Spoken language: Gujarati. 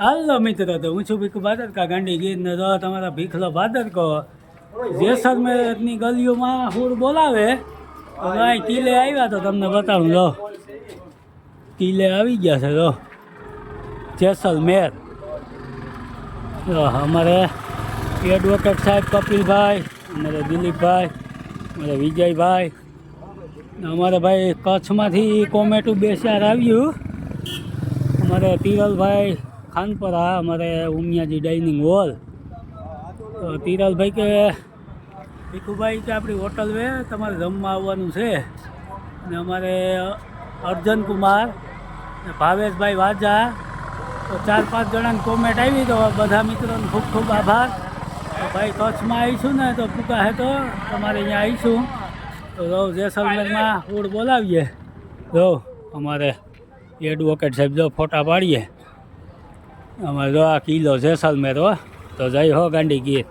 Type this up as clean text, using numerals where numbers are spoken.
હાલો મિત્રો, તો હું છું ભીખુ ભાદરકા ગાંડી ગીર ને જો તમારા ભીખલો ભાદરકો જેસલમેરની ગલીઓમાં હુર બોલાવે તો અહીં કિલ્લે આવ્યા તો તમને બતાવું. લો કિલ્લે આવી ગયા છે. જો જેસલમેર. જો અમારે એડવોકેટ સાહેબ કપિલભાઈ, અમારે દિલીપભાઈ, અમારે વિજયભાઈ, અમારે ભાઈ કચ્છમાંથી કોમેટું 2-4 આવ્યું. અમારે તિરલભાઈ ખાનપરા, અમારે ઉમિયાજી ડાઇનિંગ હોલ. તો તિરલભાઈ કે ભીખુભાઈ કે આપણી હોટલ વે તમારે જમવા આવવાનું છે. અને અમારે અર્જન કુમાર, ભાવેશભાઈ વાજા, તો 4-5 જણાની કોમેન્ટ આવી. તો બધા મિત્રોને ખૂબ ખૂબ આભાર. તો ભાઈ કચ્છમાં આવીશું ને તો પૂકા હે તો તમારે અહીંયા આવીશું. તો જો જેસલમેરમાં ફૂડ બોલાવીએ. જો અમારે એડવોકેટ સાહેબ જો ફોટા પાડીએ. અમારે જો આ કિલ્લો જેસલમેર હો. તો જય હો ગાંડી ગીર.